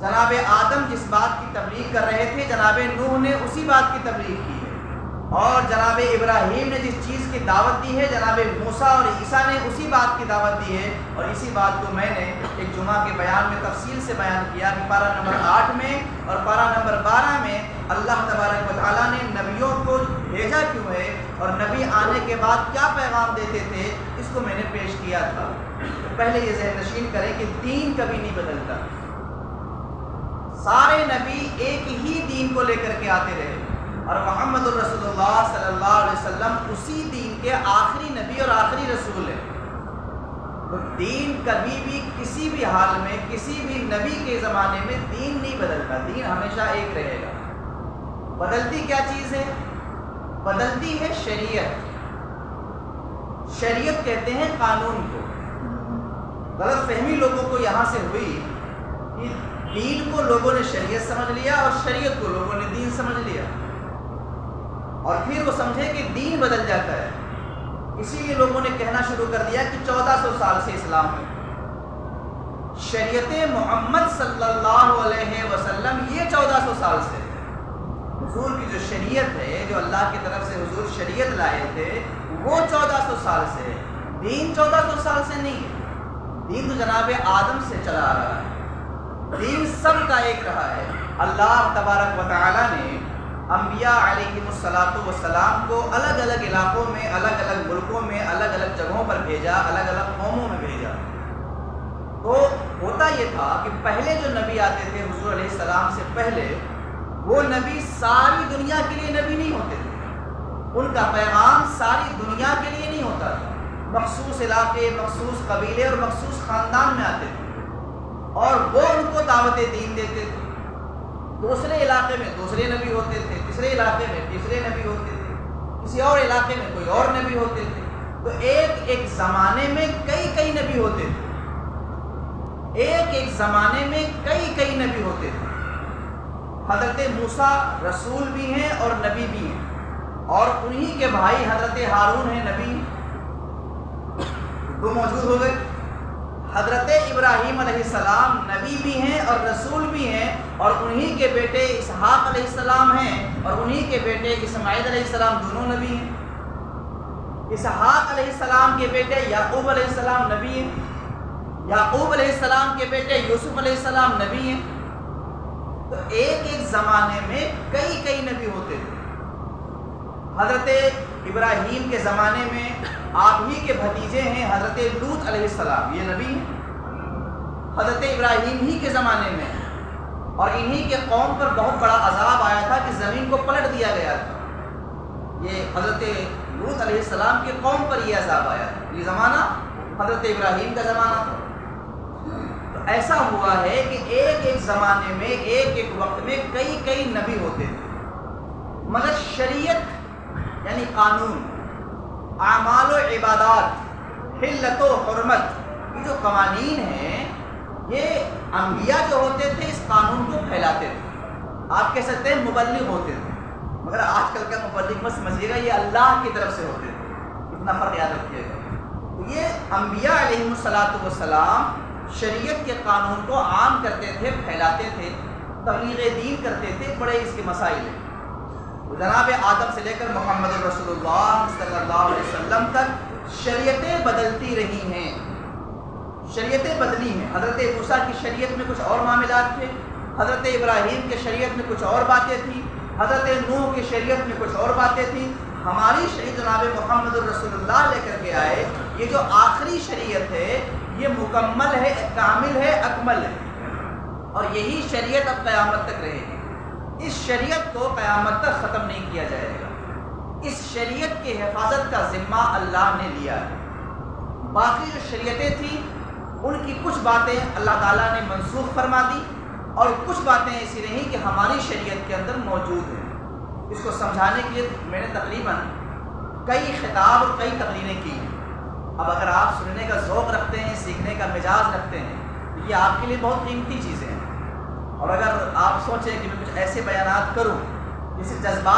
جناب آدم جس بات کی تبلیغ کر رہے تھے جناب نوح نے اسی بات کی تبلیغ کی ہے، اور جناب ابراہیم نے جس چیز کی دعوت دی ہے جناب موسیٰ اور عیسیٰ نے اسی بات کی دعوت دی ہے، اور اسی بات کو میں نے ایک جمعہ کے بیان میں تفصیل سے بیان کیا کہ پارہ نمبر 8 میں اور پارہ نمبر 12 میں اللہ تبارک و تعالیٰ نے نبیوں کو بھیجا کیوں ہے اور نبی آنے کے بعد کیا پیغام دیتے تھے، اس کو میں نے پیش کیا تھا۔ پہلے یہ ذہن نشین کریں کہ دین کبھی نہیں بدلتا، سارے نبی ایک ہی دین کو لے کر کے آتے رہے، اور محمد الرسول اللہ صلی اللہ علیہ وسلم اسی دین کے آخری نبی اور آخری رسول ہے۔ تو دین کبھی بھی کسی بھی حال میں کسی بھی نبی کے زمانے میں دین نہیں بدلتا، دین ہمیشہ ایک رہے گا۔ بدلتی کیا چیز ہے؟ بدلتی ہے شریعت۔ شریعت کہتے ہیں قانون کو۔ غلط فہمی لوگوں کو یہاں سے ہوئی کہ دین کو لوگوں نے شریعت سمجھ لیا اور شریعت کو لوگوں نے دین سمجھ لیا، اور پھر وہ سمجھے کہ دین بدل جاتا ہے، اسی لیے لوگوں نے کہنا شروع کر دیا کہ 1400 سال سے اسلام ہے۔ شریعت محمد صلی اللہ علیہ وسلم یہ 1400 سال سے، حضور کی جو شریعت ہے، جو اللہ کی طرف سے حضور شریعت لائے تھے، وہ 1400 سال سے ہے، دین 1400 سال سے نہیں ہے۔ دین تو جناب آدم سے چلا آ رہا ہے، دین سب کا ایک رہا ہے۔ اللہ تبارک و تعالیٰ نے انبیاء علیہم السلام کو الگ الگ علاقوں میں، الگ الگ ملکوں میں، الگ الگ جگہوں پر بھیجا، الگ الگ قوموں میں بھیجا۔ تو ہوتا یہ تھا کہ پہلے جو نبی آتے تھے حضور علیہ السلام سے پہلے، وہ نبی ساری دنیا کے لیے نبی نہیں ہوتے تھے، ان کا پیغام ساری دنیا کے لیے نہیں ہوتا تھا، مخصوص علاقے، مخصوص قبیلے اور مخصوص خاندان میں آتے تھے، اور وہ ان کو دعوت دین دیتے تھے۔ دوسرے علاقے میں دوسرے نبی ہوتے تھے، تیسرے علاقے میں تیسرے نبی ہوتے تھے، کسی اور علاقے میں کوئی اور نبی ہوتے تھے۔ تو ایک زمانے میں کئی نبی ہوتے تھے، ایک زمانے میں کئی نبی ہوتے تھے۔ حضرت موسیٰ رسول بھی ہیں اور نبی بھی ہیں، اور انہی کے بھائی حضرت ہارون ہیں، نبی دو موجود ہو گئے۔ حضرت ابراہیم علیہ السلام نبی بھی ہیں اور رسول بھی ہیں، اور انہی کے بیٹے اسحاق علیہ السلام ہیں، اور انہی کے بیٹے اسماعیل علیہ السلام دونوں نبی ہیں۔ اسحاق علیہ السلام کے بیٹے یعقوب علیہ السلام نبی ہیں، یعقوب علیہ السلام کے بیٹے یوسف علیہ السلام نبی ہیں۔ تو ایک زمانے میں کئی نبی ہوتے تھے۔ حضرت ابراہیم کے زمانے میں آپ ہی کے بھتیجے ہیں حضرت لوط علیہ السلام، یہ نبی ہیں حضرت ابراہیم ہی کے زمانے میں، اور انہی کے قوم پر بہت بڑا عذاب آیا تھا کہ زمین کو پلٹ دیا گیا تھا۔ یہ حضرت لوط علیہ السلام کے قوم پر یہ عذاب آیا تھا، یہ زمانہ حضرت ابراہیم کا زمانہ تھا۔ تو ایسا ہوا ہے کہ ایک زمانے میں ایک وقت میں کئی نبی ہوتے تھے، مگر شریعت یعنی قانون، اعمال و عبادات، حلت و حرمت، یہ جو قوانین ہیں، یہ انبیاء جو ہوتے تھے اس قانون کو پھیلاتے تھے۔ آپ کہہ سکتے ہیں مبلغ ہوتے تھے، مگر آج کل کا مبلغ مت سمجھیے گا، یہ اللہ کی طرف سے ہوتے تھے، اتنا فرق یاد رکھیے گا۔ تو یہ انبیاء علیہم السلام شریعت کے قانون کو عام کرتے تھے، پھیلاتے تھے، تبلیغ دین کرتے تھے، بڑے اس کے مسائل ہیں۔ جناب آدم سے لے کر محمد رسول اللہ صلی اللہ علیہ وسلم تک شریعتیں بدلتی رہی ہیں، شریعتیں بدلی ہیں۔ حضرت موسیٰ کی شریعت میں کچھ اور معاملات تھے، حضرت ابراہیم کے شریعت میں کچھ اور باتیں تھیں، حضرت نوح کی شریعت میں کچھ اور باتیں تھیں۔ ہماری شریعت جناب محمد رسول اللہ لے کر کے آئے، یہ جو آخری شریعت ہے یہ مکمل ہے، کامل ہے، اکمل ہے، اور یہی شریعت اب قیامت تک رہے گی۔ اس شریعت کو قیامت تک ختم نہیں کیا جائے گا، اس شریعت کی حفاظت کا ذمہ اللہ نے لیا ہے۔ باقی جو شریعتیں تھیں ان کی کچھ باتیں اللہ تعالیٰ نے منسوخ فرما دی، اور کچھ باتیں ایسی رہیں کہ ہماری شریعت کے اندر موجود ہیں۔ اس کو سمجھانے کے لیے میں نے تقریباً کئی خطاب اور کئی تقریریں کی ہیں۔ اب اگر آپ سننے کا ذوق رکھتے ہیں، سیکھنے کا مزاج رکھتے ہیں، تو یہ آپ کے لیے بہت قیمتی چیزیں ہیں، اور اگر آپ سوچیں کہ میں کچھ ایسے بیانات کروں جس سے جذبات